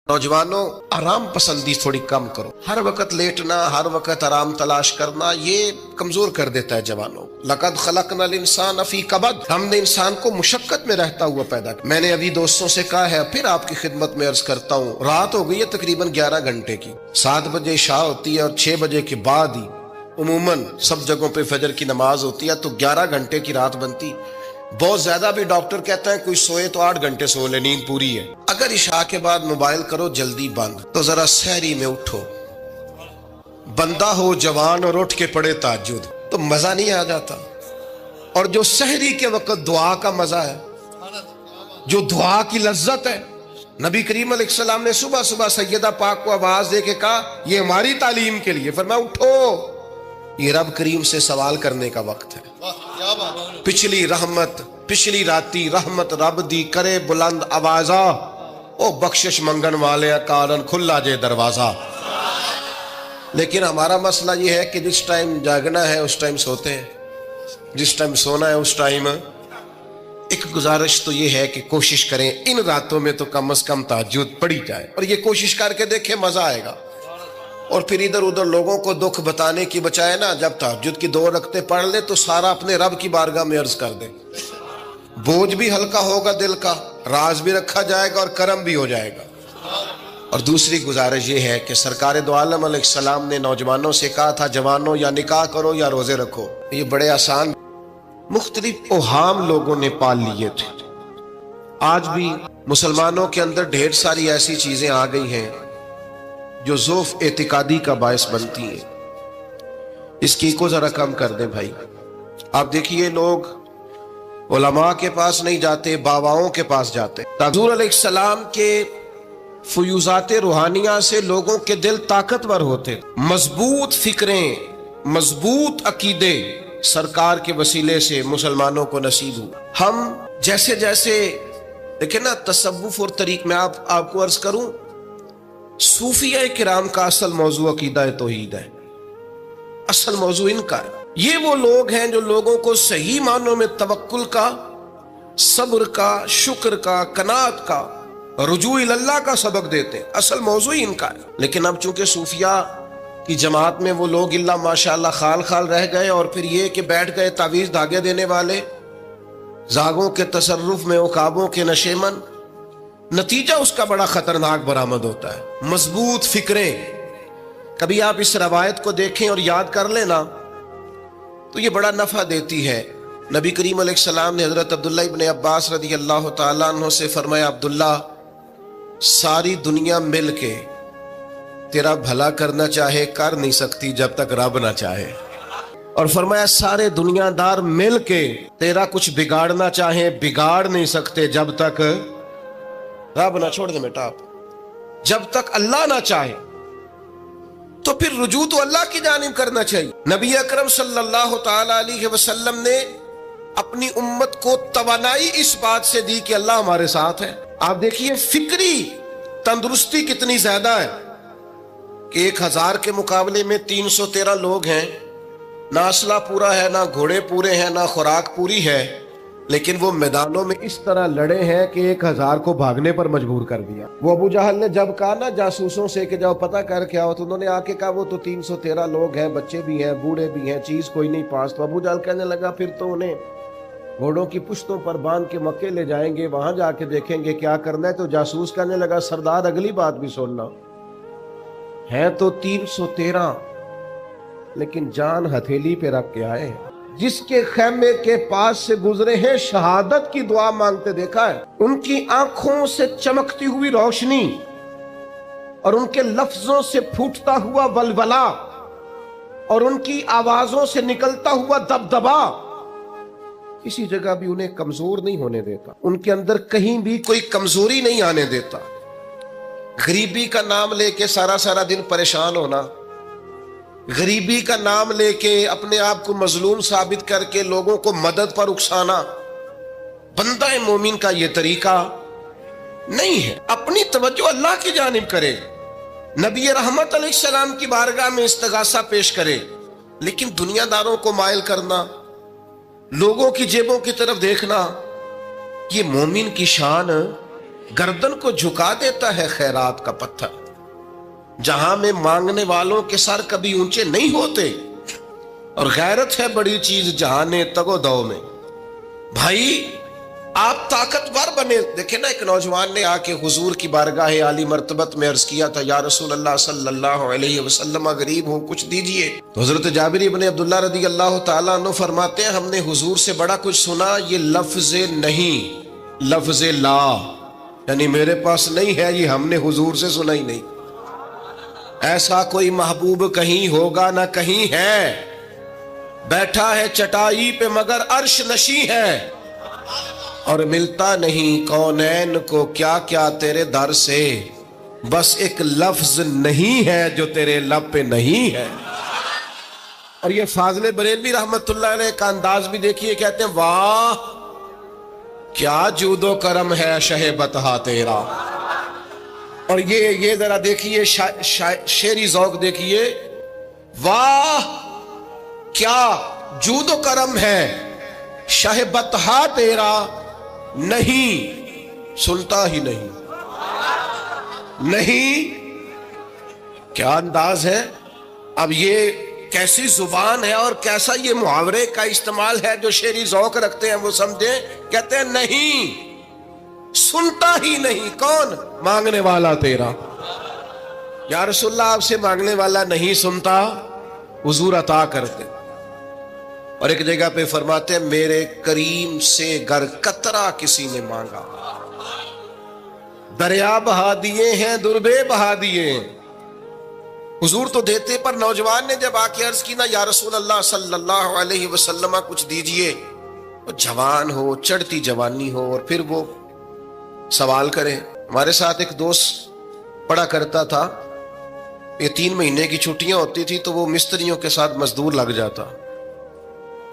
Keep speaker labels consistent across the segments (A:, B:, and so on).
A: नौजवानों, आराम पसंदी थोड़ी कम करो। हर वक्त लेटना, हर वक्त आराम तलाश करना, ये कमजोर कर देता है जवानों। लक़द ख़लक़नल इंसान फ़ी कबद, हमने इंसान को मुशक्कत में रहता हुआ पैदा किया। मैंने अभी दोस्तों से कहा है, फिर आपकी खिदमत में अर्ज करता हूँ, रात हो गई है तकरीबन 11 घंटे की। 7 बजे इशा होती है और 6 बजे के बाद ही उमूमन सब जगहों पे फजर की नमाज होती है, तो 11 घंटे की रात बनती। बहुत ज्यादा भी डॉक्टर कहता है कोई सोए तो 8 घंटे सो ले, नींद पूरी है। अगर इशा के बाद मोबाइल करो जल्दी बंद, तो जरा सहरी में उठो। बंदा हो जवान और उठ के पढ़े ताज्जुद, तो मजा नहीं आ जाता। और जो सहरी के वक्त दुआ का मजा है, जो दुआ की लज्जत है, नबी करीम अलैहिस्सलाम ने सुबह सुबह सैयदा पाक को आवाज दे के कहा, ये हमारी तालीम के लिए, फरमाया उठो, ये रब करीम से सवाल करने का वक्त है। पिछली रहमत, पिछली राती रहमत रब दी करे बुलंद आवाजा, ओ बख्शिश मंगन वाले कारण खुला जे दरवाजा। लेकिन हमारा मसला ये है कि जिस टाइम जागना है उस टाइम सोते हैं, जिस टाइम सोना है उस टाइम। एक गुजारिश तो ये है कि कोशिश करें इन रातों में तो कम से कम तहज्जुद पढ़ी जाए, और ये कोशिश करके देखें, मजा आएगा। और फिर इधर उधर लोगों को दुख बताने की बजाय ना, जब तहज्जुद की 2 रकते पढ़ ले तो सारा अपने रब की बारगाह में अर्ज कर दे। बोझ भी हल्का होगा दिल का, राज भी रखा जाएगा और करम भी हो जाएगा। और दूसरी गुजारिश ये है कि सरकार दो आलम अलैहिस्सलाम ने नौजवानों से कहा था, जवानों या निकाह करो या रोजे रखो। ये बड़े आसान मुख्तलिफ ओहाम लोगों ने पाल लिए थे। आज भी मुसलमानों के अंदर ढेर सारी ऐसी चीजें आ गई हैं जो ज़ौफ़ एतिकादी का बायस बनती है। इसकी को जरा कम कर दें भाई। आप देखिए, लोग उलमा के पास नहीं जाते, बाबाओं के पास जाते। हुज़ूर अलैहिस्सलाम के फयूज़ात रूहानिया से लोगों के दिल ताकतवर होते। मजबूत फिक्रें, मजबूत अकीदे सरकार के वसीले से मुसलमानों को नसीब हुआ। हम जैसे जैसे देखें ना, तसव्वुफ और तरीक में आपको अर्ज करूं, सूफिया किराम का असल मौजू अकीदा तौहीद है। असल मौजू इनका है। ये वो लोग हैं जो लोगों को सही मानों में तवक्कुल का, सब्र का, शुक्र का, कनात का, रुजू इल्लाह का सबक देते हैं। असल मौजू ही इनका है। लेकिन अब चूंकि सूफिया की जमात में वो लोग इल्ला माशाअल्लाह खाल खाल रह गए, और फिर ये कि बैठ गए तावीज़ धागे देने वाले, जागों के तसर्रुफ में उकाबों के नशेमन, नतीजा उसका बड़ा खतरनाक बरामद होता है। मजबूत फिक्रें, कभी आप इस रवायत को देखें और याद कर लेना तो ये बड़ा नफा देती है। नबी करीम अलैहिस्सलाम ने हजरत अब्दुल्ला इब्न अब्बास रदी अल्लाह तआला अन्हु से फरमाया, अब्दुल्ला, सारी दुनिया मिल के तेरा भला करना चाहे कर नहीं सकती जब तक रब ना चाहे। और फरमाया, सारे दुनियादार मिल के तेरा कुछ बिगाड़ना चाहे बिगाड़ नहीं सकते जब तक रब ना छोड़ दे बेटा। आप जब तक अल्लाह ना चाहे, तो फिर रुजू तो अल्लाह की जानिब करना चाहिए। नबी अकरम सल्लल्लाहु तआला अलैहि वसल्लम ने अपनी उम्मत को तवानाई इस बात से दी कि अल्लाह हमारे साथ है। आप देखिए फिक्री तंदुरुस्ती कितनी ज्यादा है कि 1000 के मुकाबले में 313 लोग हैं। ना असला पूरा है, ना घोड़े पूरे हैं, ना खुराक पूरी है, लेकिन वो मैदानों में इस तरह लड़े हैं कि 1000 को भागने पर मजबूर कर दिया। वो अबू जहल ने जब कहा ना जासूसों से कि जाओ पता करके आओ, तो उन्होंने आके कहा वो तो 313 लोग हैं, बच्चे भी हैं, बूढ़े भी हैं, चीज कोई नहीं पास। तो अबू जहल कहने लगा, फिर तो उन्हें घोड़ों की पुश्तों पर बांध के मक्के ले जाएंगे, वहां जाके देखेंगे क्या करना है। तो जासूस कहने लगा, सरदार अगली बात भी सुनना, है तो 313, लेकिन जान हथेली पे रख के आए। जिसके खैमे के पास से गुजरे हैं शहादत की दुआ मांगते देखा है। उनकी आंखों से चमकती हुई रोशनी और उनके लफ्जों से फूटता हुआ वलवला और उनकी आवाजों से निकलता हुआ दबदबा किसी जगह भी उन्हें कमजोर नहीं होने देता। उनके अंदर कहीं भी कोई कमजोरी नहीं आने देता। गरीबी का नाम लेके सारा सारा दिन परेशान होना, गरीबी का नाम लेके अपने आप को मजलूम साबित करके लोगों को मदद पर उकसाना, बंदा मोमिन का ये तरीका नहीं है। अपनी तवज्जो अल्लाह की जानिब करे, नबी रहमत अलैहिस्सलाम की बारगाह में इस्तिगासा पेश करे। लेकिन दुनियादारों को मायल करना, लोगों की जेबों की तरफ देखना, ये मोमिन की शान गर्दन को झुका देता है खैरात का पत्थर। जहां में मांगने वालों के सर कभी ऊंचे नहीं होते, और गैरत है बड़ी चीज जहाने तगो दो में। भाई आप ताकतवर बने। देखे ना, एक नौजवान ने आके हुजूर की बारगाह आली मर्तबत में अर्ज किया था, या रसूल अल्लाह सल्लल्लाहु अलैहि वसल्लम, गरीब हूं, कुछ दीजिए। तो हजरत जाबिर इब्न अब्दुल्लाह रदी अल्लाह ताला अन्हु फरमाते हैं, हमने हुजूर से बड़ा कुछ सुना, ये लफ्ज नहीं, लफ्ज ला, यानी मेरे पास नहीं है, ये हमने हुजूर से सुना ही नहीं। ऐसा कोई महबूब कहीं होगा ना कहीं है, बैठा है चटाई पे मगर अर्श नशी है, और मिलता नहीं कौनैन को क्या क्या तेरे दर से, बस एक लफ्ज नहीं है जो तेरे लब पे नहीं है। और ये फाज़िल बरेलवी रहमतुल्लाह अलैह का अंदाज भी देखिए, कहते हैं वाह क्या जूदो करम है शहे बतहा तेरा। और ये जरा देखिए शेरी ज़ौक़ देखिए, वाह क्या जूदो करम है शहे बतहा तेरा, नहीं सुनता ही नहीं। नहीं, क्या अंदाज है। अब ये कैसी जुबान है और कैसा ये मुहावरे का इस्तेमाल है, जो शेरी ज़ौक़ रखते हैं वो समझे। कहते हैं नहीं सुनता ही नहीं, कौन? मांगने वाला तेरा। या रसूलल्लाह, आपसे मांगने वाला नहीं सुनता, हुजूर अता करते। और एक जगह पे फरमाते हैं, मेरे करीम से गर कतरा किसी ने मांगा, दरिया बहा दिए हैं, दुर्बे बहा दिए हैं। हुजूर तो देते, पर नौजवान ने जब आके अर्ज की ना, या रसूल अल्लाह सल्लल्लाहु अलैहि वसल्लम कुछ दीजिए, वो जवान हो, चढ़ती जवानी हो, और फिर वो सवाल करे। हमारे साथ एक दोस्त पढ़ा करता था, ये 3 महीने की छुट्टियां होती थी तो वो मिस्त्रियों के साथ मजदूर लग जाता।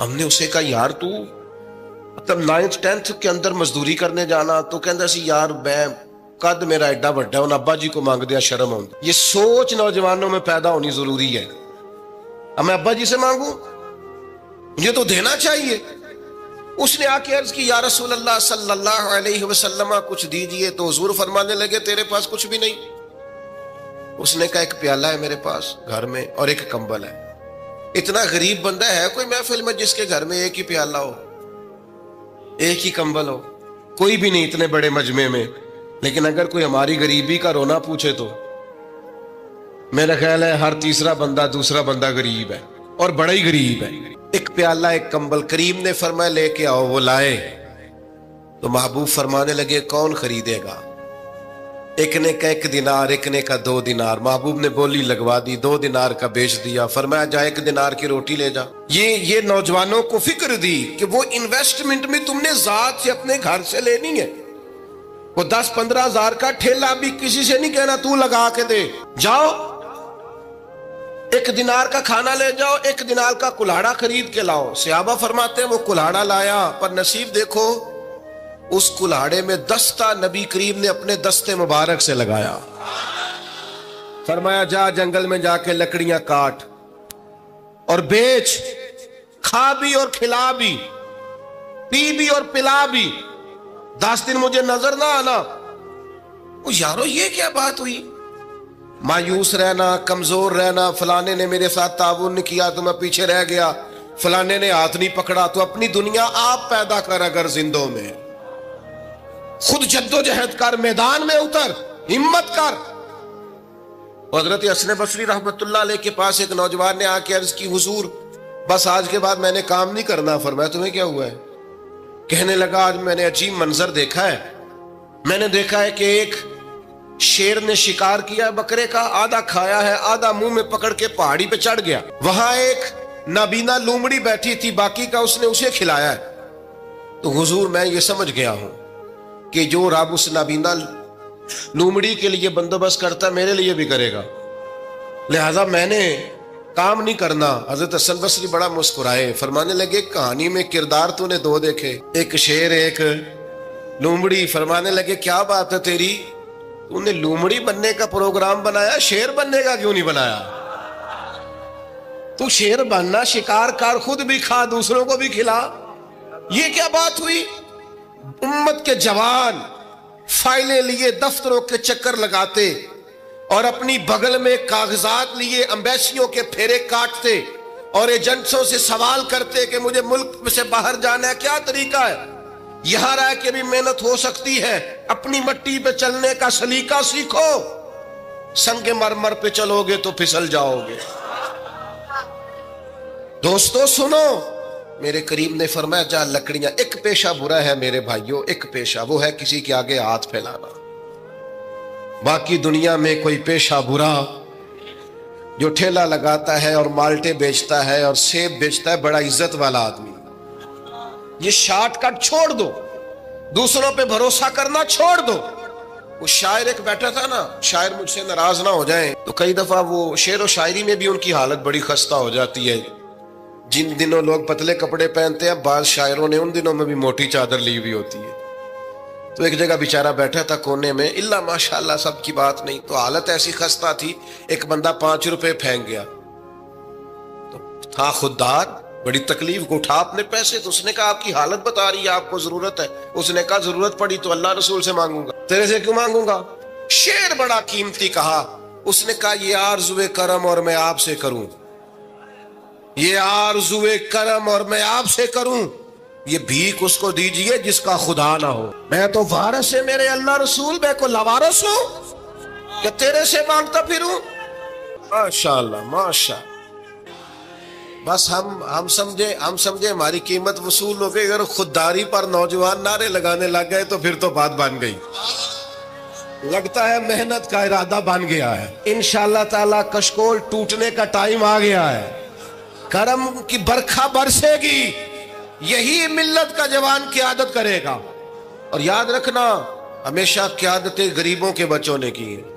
A: हमने उसे कहा, यार तू मतलब 9th 10th के अंदर मजदूरी करने जाना, तो कहता सी यार मैं कद मेरा एडा वड्डा, उन अब्बा जी को मांग दिया, शर्म आउंदी। ये सोच नौजवानों में पैदा होनी जरूरी है। अब मैं अब्बा जी से मांगू, मुझे तो देना चाहिए। उसने आके अर्ज की, या रसूल अल्लाह सल्लल्लाहु अलैहि वसल्लम कुछ दीजिए। तो हुजूर फरमाने लगे, तेरे पास कुछ भी नहीं। उसने कहा, एक प्याला है मेरे पास घर में और एक कंबल है। इतना गरीब बंदा है कोई महफिल में जिसके घर में एक ही प्याला हो, एक ही कंबल हो? कोई भी नहीं इतने बड़े मजमे में। लेकिन अगर कोई हमारी गरीबी का रोना पूछे तो मेरा ख्याल है हर तीसरा बंदा, दूसरा बंदा गरीब है, और बड़ा ही गरीब है। एक प्याला, एक कंबल। करीम ने फरमाया लेके आओ, वो लाए। तो महबूब फरमाने लगे, कौन खरीदेगा? एक ने का 1 दिनार, एक ने का 2 दिनार। महबूब ने बोली लगवा दी, 2 दिनार का बेच दिया। फरमाया जा 1 दिनार की रोटी ले जा। ये नौजवानों को फिक्र दी कि वो इन्वेस्टमेंट में तुमने जात से अपने घर से लेनी है। वो 10-15 हजार का ठेला भी किसी से नहीं कहना तू लगा के दे। जाओ 1 दिनार का खाना ले जाओ, 1 दिनार का कुल्हाड़ा खरीद के लाओ। सहाबा फरमाते हैं वो कुल्हाड़ा लाया, पर नसीब देखो उस कुल्हाड़े में दस्ता नबी करीम ने अपने दस्ते मुबारक से लगाया। फरमाया जा जंगल में जाके लकड़ियां काट और बेच, खा भी और खिला भी, पी भी और पिला भी, 10 दिन मुझे नजर ना आना। ओ यारो ये क्या बात हुई? मायूस रहना, कमजोर रहना, फलाने ने मेरे साथ ताउन नहीं किया तो मैं पीछे रह गया, फलाने ने हाथ नहीं पकड़ा। तो अपनी दुनिया आप पैदा कर, अगर जिंदों में खुद जद्दोजहद कर, मैदान में उतर, हिम्मत कर। हजरत हसन बसरी रहमतुल्लाह अलैह के पास एक नौजवान ने आके अर्ज की, हुजूर बस आज के बाद मैंने काम नहीं करना। फरमाया तुम्हें क्या हुआ है? कहने लगा आज मैंने अजीब मंजर देखा है। मैंने देखा है कि एक शेर ने शिकार किया बकरे का, आधा खाया है, आधा मुंह में पकड़ के पहाड़ी पे चढ़ गया। वहां एक नाबीना लूमड़ी बैठी थी, बाकी का उसने उसे खिलाया है। तो हुजूर मैं ये समझ गया हूं कि जो रब उस नाबीना लूमड़ी के लिए बंदोबस्त करता मेरे लिए भी करेगा, लिहाजा मैंने काम नहीं करना। हजरत हसन बसरी बड़ा मुस्कुराए, फरमाने लगे कहानी में किरदार तूने 2 देखे, एक शेर एक लूमड़ी। फरमाने लगे क्या बात है तेरी, तूने लूमड़ी बनने का प्रोग्राम बनाया, शेर बनने का क्यों नहीं बनाया? तू शेर बनना, शिकार कर, खुद भी खा, दूसरों को भी खिला। ये क्या बात हुई? उम्मत के जवान فائلیں لیے دفتروں کے چکر لگاتے اور اپنی بغل میں کاغذات لیے امبیسیوں کے پھیرے کاٹتے اور ایجنٹوں سے سوال کرتے کہ مجھے ملک سے باہر جانا ہے، کیا طریقہ ہے؟ یہاں رہ کے بھی محنت ہو سکتی ہے، اپنی مٹی پہ چلنے کا سلیقہ سیکھو، سنگ مرمر پہ چلو گے تو پھسل جاؤ گے۔ دوستو سنو، میرے کریم نے فرمایا جہاں لکڑیاں، ایک پیشہ برا ہے میرے بھائیوں، ایک پیشہ، وہ ہے کسی کے آگے ہاتھ پھیلانا۔ باقی دنیا میں کوئی پیشہ برا جو ٹھیلا لگاتا ہے اور مالٹے بیچتا ہے اور سیب بیچتا ہے، بڑا عزت والا آدمی، یہ شارٹ کٹ چھوڑ دو، دوسروں پہ بھروسہ کرنا چھوڑ دو۔ وہ شاعر ایک بیٹھا تھا نا، شاعر مجھ سے ناراض نہ ہو جائیں، تو کئی دفعہ وہ شعر و شاعری میں بھی ان کی حالت بڑی خستہ ہو جاتی ہے۔ جن دنوں لوگ پتلے کپڑے پہنتے ہیں، بعض شاعروں نے ان دنوں میں بھی موٹی چادر لی ہوئی ہوتی ہے۔ تو ایک جگہ بیچارہ بیٹھا تھا کونے میں، اللہ ماشاءاللہ سب کی بات نہیں، تو حالت ایسی خستہ تھی، ایک بندہ 5 روپے پھینک گیا، تو تھا خوددار، بڑی تکلیف کو اٹھا اپنے پیسے، تو اس نے کہا آپ کی حالت بتا رہی ہے، آپ کو ضرورت ہے۔ اس نے کہا ضرورت پڑی تو اللہ رسول سے مانگوں گا، تیرے سے کیوں مانگوں گا؟ شعر بڑا قیمتی کہا، اس نے کہا یہ آرزوئے کرم اور میں آپ سے کروں، یہ آرزوئے کرم اور میں آپ سے کروں، یہ بھیک اس کو دیجئے جس کا خدا نہ ہو۔ میں تو وارث ہے میرے اللہ رسول، میں کو لوارث ہوں کہ تیرے سے مانگتا پھروں؟ ماشاءاللہ ماشاءاللہ۔ بس ہم سمجھے ہماری قیمت وصول ہو گئی، اگر خودداری پر نوجوان نعرے لگانے لگ گئے تو پھر تو بات بن گئی، لگتا ہے محنت کا ارادہ بن گیا ہے۔ انشاءاللہ تعالی کشکول ٹوٹنے کا ٹائم آ گیا ہے، کرم کی برکھا برسے گی، یہی ملت کا جوان قیادت کرے گا۔ اور یاد رکھنا، ہمیشہ قیادتیں غریبوں کے بچوں نے کی ہیں،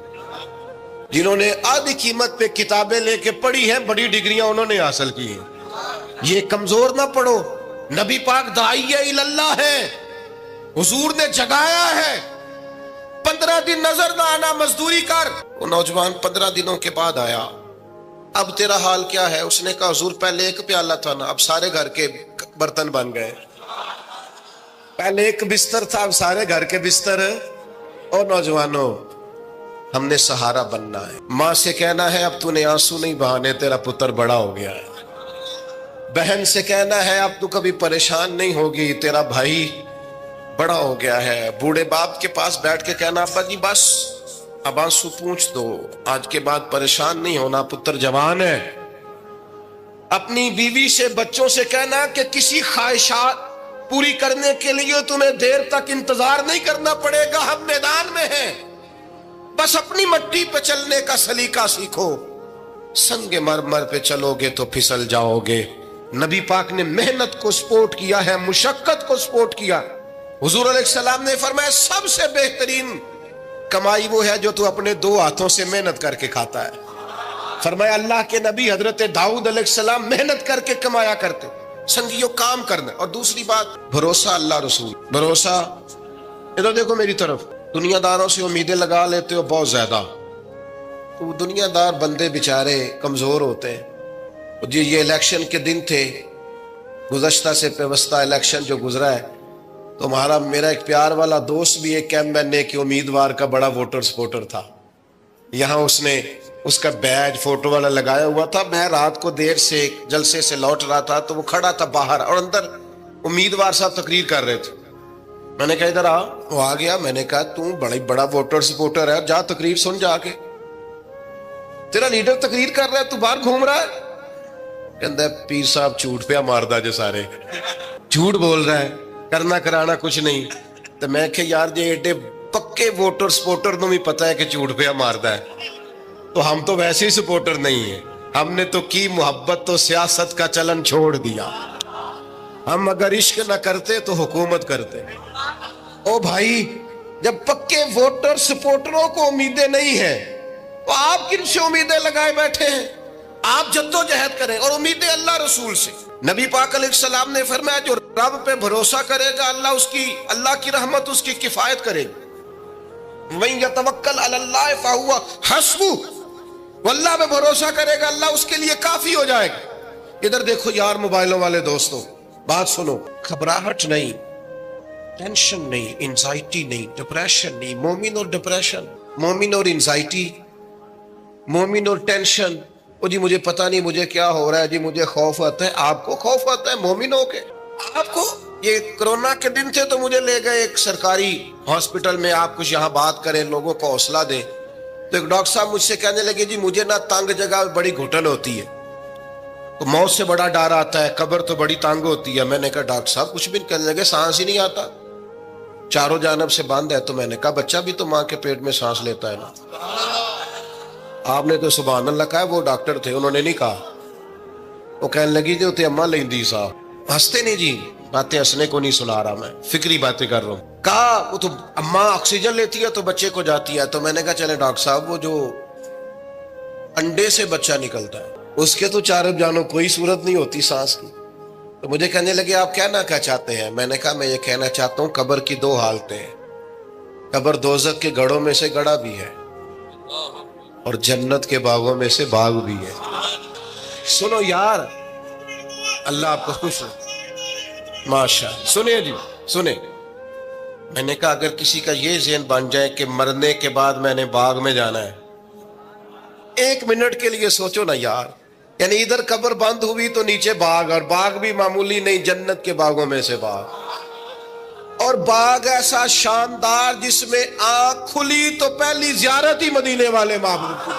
A: جنہوں نے آدھی قیمت پہ کتابیں لے کے پڑھی ہیں، بڑی ڈگریاں انہوں نے حاصل کی ہیں۔ یہ کمزور نہ پڑھو، نبی پاک داعیہ اللہ ہے، حضور نے جگایا ہے، 15 دن نظر نہ آنا، مزدوری کر۔ وہ نوجوان 15 دنوں کے بعد آیا، اب تیرا حال کیا ہے؟ اس نے کہا حضور پہلے ایک پیالہ تھا نا، اب سارے گھر کے برتن بن گئے، پہلے ایک بستر تھا، اب سارے گھر کے بستر۔ اور نوجوانوں، ہم نے سہارا بننا ہے، ماں سے کہنا ہے اب تو نے آنسو نہیں بہانے، تیرا پتر بڑا ہو گیا ہے۔ بہن سے کہنا ہے اب تو کبھی پریشان نہیں ہوگی، تیرا بھائی بڑا ہو گیا ہے۔ بوڑھے باپ کے پاس بیٹھ کے کہنا ابا جی بس اب آنسو پوچھ دو، آج کے بعد پریشان نہیں ہونا، پتر جوان ہے۔ اپنی بیوی سے، بچوں سے کہنا کہ کسی خواہشات پوری کرنے کے لیے تمہیں دیر تک انتظار نہیں کرنا پڑے گا، ہم میدان میں ہیں، بس اپنی مٹی پہ چلنے کا سلیقہ سیکھو، سنگ مرمر پہ چلو گے تو پھسل جاؤ گے۔ نبی پاک نے محنت کو سپورٹ کیا ہے، مشقت کو سپورٹ کیا۔ حضور علیہ السلام نے فرمایا سب سے بہترین کمائی وہ ہے جو تو اپنے 2 ہاتھوں سے محنت کر کے کھاتا ہے۔ فرمایا اللہ کے نبی حضرت داؤد علیہ السلام محنت کر کے کمایا کرتے، سنگیوں کام کرنا۔ اور دوسری بات، بھروسہ اللہ رسول، بھروسہ۔ ادھر دیکھو میری طرف، دنیا داروں سے امیدیں لگا لیتے ہو بہت زیادہ، تو دنیا دار بندے بیچارے کمزور ہوتے ہیں۔ جی یہ الیکشن کے دن تھے، گزشتہ سے پیوستہ الیکشن جو گزرا ہے، تو میرا ایک پیار والا دوست بھی ایک ایم کے امیدوار کا بڑا ووٹر سپورٹر تھا، یہاں اس نے اس کا بیج فوٹو والا لگایا ہوا تھا۔ میں رات کو دیر سے جلسے سے لوٹ رہا تھا تو وہ کھڑا تھا باہر، اور اندر امیدوار صاحب تقریر کر رہے تھے۔ میں نے کہا ادھر آ، وہ آ گیا۔ میں نے کہا تو بڑا ووٹر سپورٹر ہے، جا تقریر سن جا کے، تیرا لیڈر تقریر کر رہا ہے تو باہر گھوم رہا ہے۔ کہتا ہے پیر صاحب جھوٹ پہ ماردا جو سارے جھوٹ بول رہا ہے، کرنا کرانا کچھ نہیں۔ تو میں کہ یار جی ایڈے پکے ووٹر سپورٹر نو بھی پتا ہے کہ جھوٹ پہ ماردا ہے، تو ہم تو ویسے ہی سپورٹر نہیں ہیں، ہم نے تو کی محبت تو سیاست کا چلن چھوڑ دیا، ہم اگر عشق نہ کرتے تو حکومت کرتے۔ او بھائی، جب پکے ووٹر سپورٹروں کو امیدیں نہیں ہیں تو آپ کن سے امیدیں لگائے بیٹھے ہیں؟ آپ جدوجہد کریں اور امیدیں اللہ رسول سے۔ نبی پاک علیہ السلام نے فرمایا جو رب پہ بھروسہ کرے گا اللہ کی رحمت اس کی کفایت کرے گی۔ وَمَن يَتَوَكَّلْ عَلَى اللَّهِ فَهُوَ حَسْبُهُ، وہ اللہ پہ بھروسہ کرے گا اللہ اس کے لیے کافی ہو جائے گا۔ ادھر دیکھو یار موبائلوں والے دوستوں، بات سنو، گھبراہٹ نہیں، ٹینشن نہیں, انزائٹی نہیں, ڈپریشن نہیں. مومن اور ڈپریشن, مومن اور انزائٹی, مومن اور ٹینشن. وہ جی مجھے پتہ نہیں مجھے کیا ہو رہا ہے, جی مجھے خوف آتا ہے. آپ کو خوف آتا ہے مومن ہو کے؟ آپ کو یہ کرونا کے دن تھے تو مجھے لے گئے ایک سرکاری ہاسپٹل میں, آپ کچھ یہاں بات کریں, لوگوں کو حوصلہ دیں. تو ایک ڈاکٹر صاحب مجھ سے کہنے لگے جی مجھے نہ تنگ جگہ بڑی گھٹن ہوتی ہے, تو موت سے بڑا ڈر آتا ہے, قبر تو بڑی تنگ ہوتی ہے. میں نے کہا ڈاکٹر صاحب کچھ بھی. کہنے لگے سانس ہی نہیں آتا, چاروں جانب سے بند ہے. تو میں نے کہا بچہ بھی تو ماں کے پیٹ میں سانس لیتا ہے نا. آپ نے تو سبحان اللہ کہا, وہ ڈاکٹر تھے انہوں نے نہیں کہا. وہ کہنے لگی جو تے اماں لیندی صاحب. ہنستے نہیں جی, باتیں ہنسنے کو نہیں سنا رہا میں, فکری باتیں کر رہا ہوں. کہا وہ تو اماں آکسیجن لیتی ہے تو بچے کو جاتی ہے. تو میں نے کہا چلے ڈاکٹر صاحب وہ جو انڈے سے بچہ نکلتا ہے اس کے تو چاروں جانوں کوئی صورت نہیں ہوتی سانس کی. تو مجھے کہنے لگے آپ کہنا کیا چاہتے ہیں؟ میں نے کہا میں یہ کہنا چاہتا ہوں قبر کی دو حالتیں ہیں. قبر دوزخ کے گڑھوں میں سے گڑھا بھی ہے اور جنت کے باغوں میں سے باغ بھی ہے. سنو یار, اللہ آپ کو خوش ہو. ماشاء سنیں جی سنیں. میں نے کہا اگر کسی کا یہ ذہن بن جائے کہ مرنے کے بعد میں نے باغ میں جانا ہے, ایک منٹ کے لیے سوچو نا یار. یعنی ادھر قبر بند ہوئی تو نیچے باغ, اور باغ بھی معمولی نہیں, جنت کے باغوں میں سے باغ. اور باغ ایسا شاندار جس میں آنکھ کھلی تو پہلی زیارت ہی مدینے والے معبود کی.